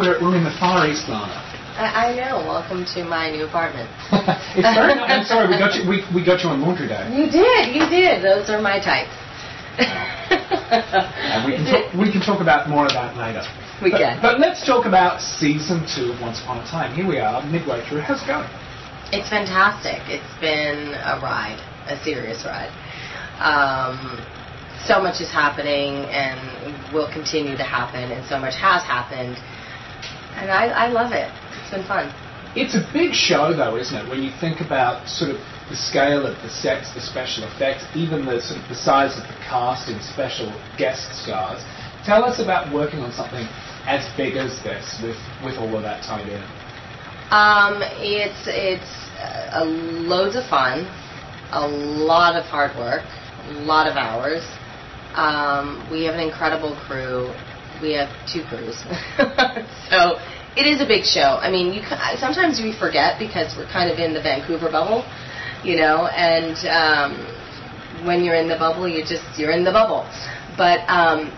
we're in the Far East, Lana. I know. Welcome to my new apartment. It's very nice. I'm sorry, we got you on laundry day. You did. Those are my types. And we can talk about more of that later. We can. But let's talk about season 2 of Once Upon a Time. Here we are, midway through. How's it going? It's fantastic. It's been a ride, a serious ride. So much is happening and will continue to happen, and so much has happened. And I love it. It's been fun. It's a big show, though, isn't it? When you think about sort of the scale of the sets, the special effects, even the sort of the size of the cast and special guest stars. Tell us about working on something as big as this, with all of that tied in. It's loads of fun, a lot of hard work, a lot of hours. We have an incredible crew. We have 2 crews. So it is a big show. I mean, sometimes we forget because we're kind of in the Vancouver bubble, and when you're in the bubble, you're in the bubble. But I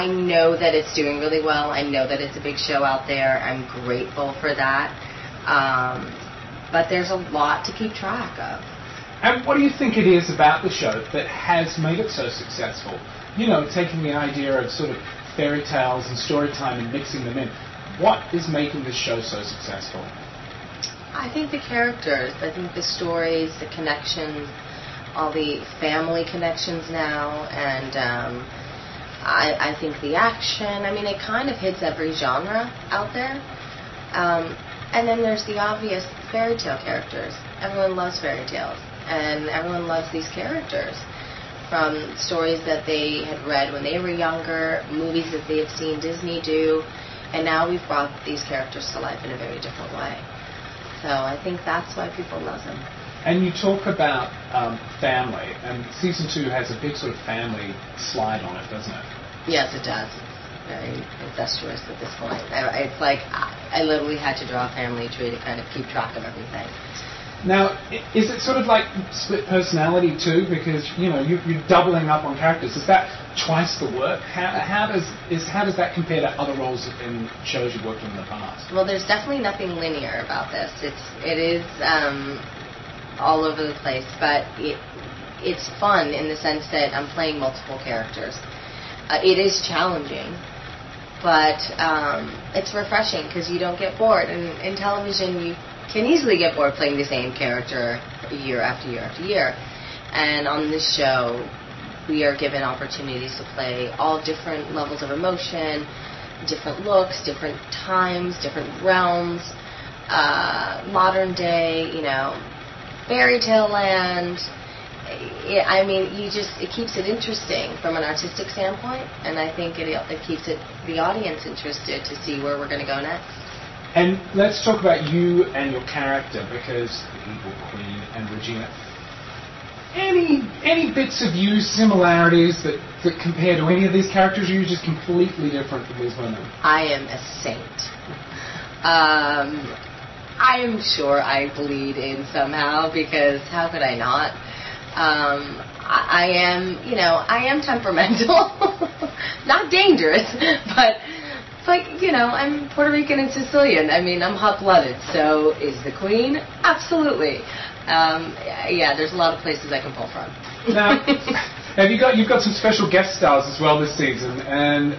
know that it's doing really well. I know that it's a big show out there. I'm grateful for that. But there's a lot to keep track of. And what do you think it is about the show that has made it so successful? Taking the idea of sort of fairy tales and story time and mixing them in. What is making this show so successful? I think the characters. I think the stories, the connections, all the family connections now, and I think the action. I mean, it kind of hits every genre out there. And then there's the obvious fairy tale characters. Everyone loves fairy tales, and everyone loves these characters. From stories that they had read when they were younger, movies that they had seen Disney do, and now we've brought these characters to life in a very different way. So I think that's why people love them. And you talk about family, and season 2 has a big sort of family slide on it, doesn't it? Yes, it does. It's very incestuous at this point. It's like I literally had to draw a family tree to kind of keep track of everything. Now, is it sort of like split personality too? Because you're doubling up on characters. Is that twice the work? How does that compare to other roles in shows you've worked on in the past? Well, there's definitely nothing linear about this. It is all over the place, but it's fun in the sense that I'm playing multiple characters. It is challenging, but it's refreshing because you don't get bored. And in television, you can easily get bored playing the same character year after year after year. And on this show, we are given opportunities to play all different levels of emotion, different looks, different times, different realms, modern day, fairy tale land. It keeps it interesting from an artistic standpoint, and I think it keeps the audience interested to see where we're going to go next. And let's talk about you and your character, because the Evil Queen and Regina. Any bits of you, similarities that compare to any of these characters, or are you just completely different from these women? I am a saint. I am sure I bleed in somehow, because how could I not? I am temperamental. Not dangerous, but I'm Puerto Rican and Sicilian. I mean, I'm hot-blooded. So is the Queen? Absolutely. There's a lot of places I can pull from. Now, you've got some special guest stars as well this season, and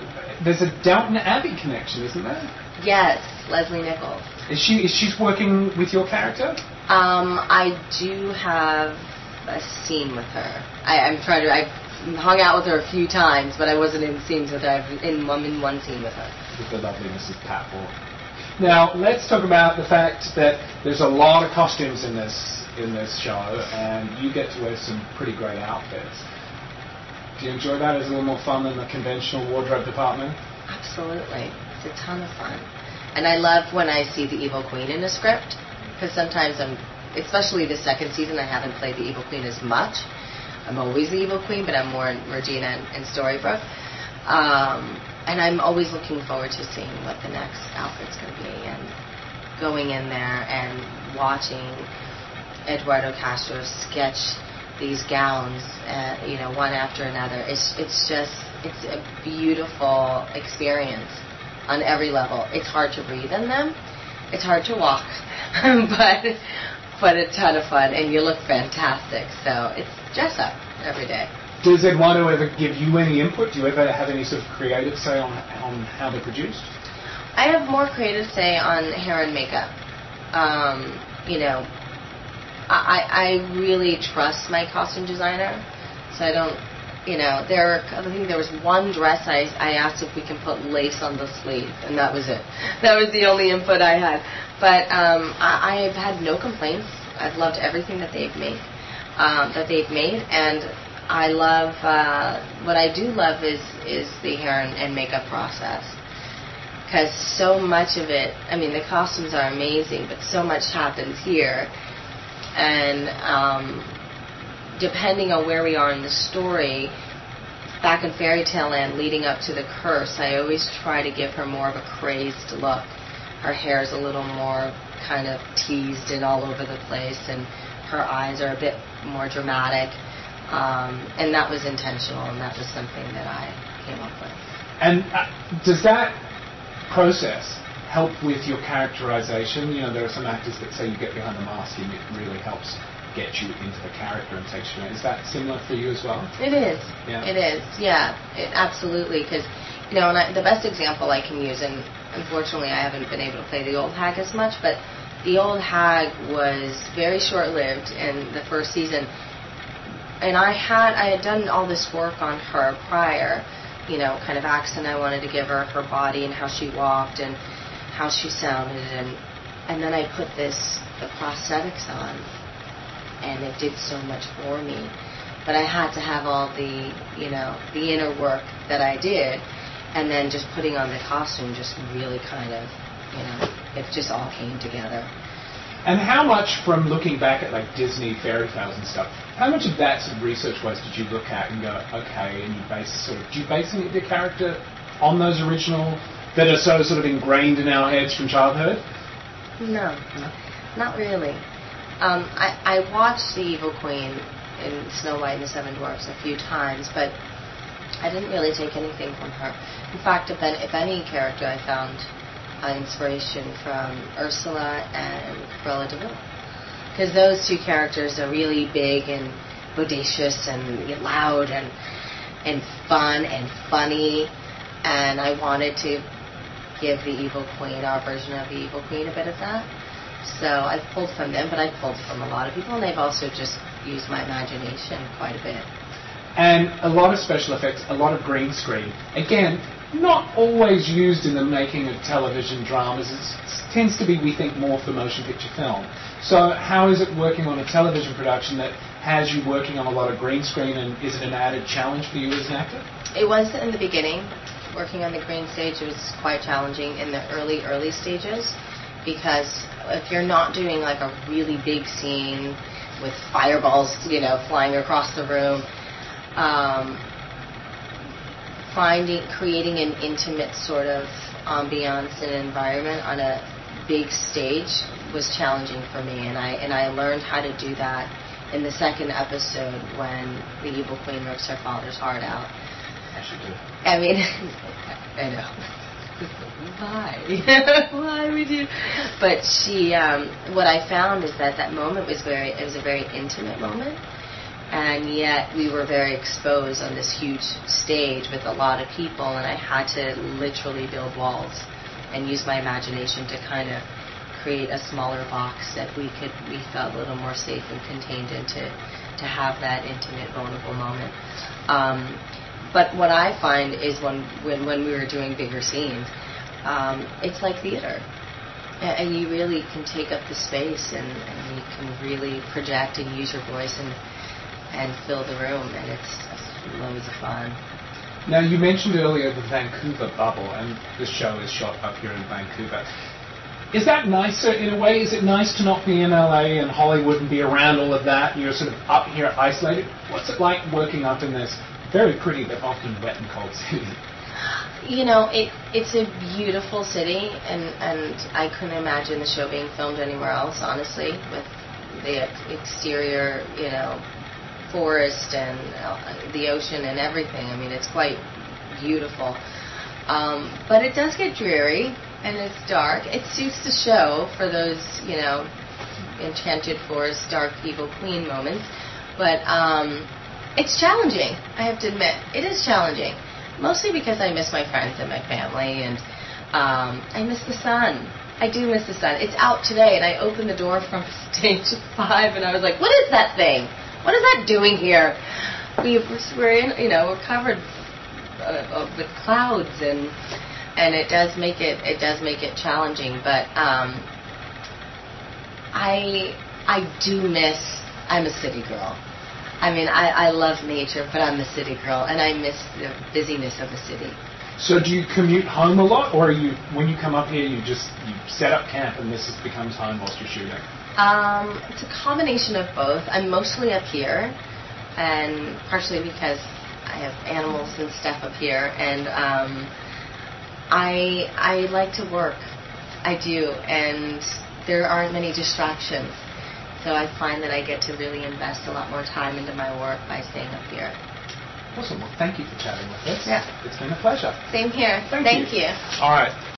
there's a Downton Abbey connection, isn't there? Yes, Leslie Nichols. Is she working with your character? I do have a scene with her. I've hung out with her a few times, but I wasn't in scenes with her. I'm in one scene with her. With the lovely Mrs. Patmore. Now, let's talk about the fact that there's a lot of costumes in this show, and you get to wear some pretty great outfits. Do you enjoy that? Is it a little more fun than the conventional wardrobe department? Absolutely. It's a ton of fun. And I love when I see the Evil Queen in a script, because sometimes especially the second season, I haven't played the Evil Queen as much. I'm always the Evil Queen, but I'm more in Regina and Storybrooke. And I'm always looking forward to seeing what the next outfit's going to be, and going in there and watching Eduardo Castro sketch these gowns, one after another. It's just It's a beautiful experience on every level. It's hard to breathe in them. It's hard to walk, but a ton of fun, and you look fantastic. So it's dress up every day. Does Eduardo ever give you any input? Do you ever have any sort of creative say on how they're produced? I have more creative say on hair and makeup. I really trust my costume designer, so I don't, I think there was one dress I asked if we can put lace on the sleeve, and that was it. That was the only input I had. But I've had no complaints. I've loved everything that they've made, and I love, what I do love is the hair and makeup process. Because so much of it, the costumes are amazing, but so much happens here. And depending on where we are in the story, back in Fairy Tale Land leading up to the curse, I always try to give her more of a crazed look. Her hair is a little more kind of teased and all over the place, and her eyes are a bit more dramatic. And that was intentional, and that was something that I came up with. And does that process help with your characterization? There are some actors that say you get behind the mask and it really helps get you into the character and takes you in. Is that similar for you as well? It is. Yeah. It is. Yeah, absolutely. Because, the best example I can use, and unfortunately I haven't been able to play the old hag as much, but the old hag was very short-lived in the first season. And I had done all this work on her prior, kind of accent I wanted to give her, her body and how she walked and how she sounded, and then I put the prosthetics on, and it did so much for me. But I had to have all the inner work that I did, and then just putting on the costume just really kind of, it just all came together. And how much, from looking back at like Disney fairy tales and stuff, how much of that sort of research-wise did you look at and go, okay, and do you base any of your character on those original that are so sort of ingrained in our heads from childhood? No, not really. I watched The Evil Queen in Snow White and the Seven Dwarfs a few times, but I didn't really take anything from her. In fact, if any character, I found inspiration from Ursula and Cruella de Vil, because those two characters are really big and bodacious and loud and fun and funny, and I wanted to give the Evil Queen, our version of the Evil Queen, a bit of that. So I pulled from them, but I pulled from a lot of people, and they've also just used my imagination quite a bit. And a lot of special effects, a lot of green screen. Again, not always used in the making of television dramas. It tends to be, we think, more for motion picture film. So how is it working on a television production that has you working on a lot of green screen, and is it an added challenge for you as an actor? It was in the beginning. Working on the green stage, it was quite challenging in the early stages, because if you're not doing like a really big scene with fireballs, flying across the room, creating an intimate sort of ambiance and environment on a big stage was challenging for me, and I learned how to do that in the second episode when the Evil Queen rips her father's heart out. As you do. I know. Why? Why would you? But she, what I found is that moment was a very intimate moment, and yet we were very exposed on this huge stage with a lot of people, and I had to literally build walls and use my imagination to kind of create a smaller box that we felt a little more safe and contained in to have that intimate, vulnerable moment. But what I find is when we were doing bigger scenes, it's like theater. And you really can take up the space, and you can really project and use your voice and fill the room, and it's loads of fun. Now, you mentioned earlier the Vancouver bubble, and the show is shot up here in Vancouver. Is that nicer in a way? Is it nice to not be in LA and Hollywood and be around all of that? You're sort of up here isolated. What's it like working up in this very pretty but often wet and cold city? It's a beautiful city, and I couldn't imagine the show being filmed anywhere else, honestly, with the exterior, forest and the ocean and everything. I mean, it's quite beautiful. But it does get dreary, and it's dark. It suits the show for those, enchanted forest, dark, evil queen moments. But it's challenging, I have to admit. It is challenging. Mostly because I miss my friends and my family, and I miss the sun. I do miss the sun. It's out today, and I opened the door from stage 5, and I was like, what is that thing? What is that doing here? We're covered with clouds, and it does make it challenging. But I do miss. I'm a city girl. I mean, I love nature, but I'm a city girl, and I miss the busyness of the city. So do you commute home a lot, or when you come up here, you set up camp and this becomes home whilst you're shooting? It's a combination of both. I'm mostly up here, and partially because I have animals and stuff up here, and I like to work. I do, and there aren't many distractions. So I find that I get to really invest a lot more time into my work by staying up here. Awesome. Well, thank you for chatting with us. Yeah. It's been a pleasure. Same here. Thank you. you. All right.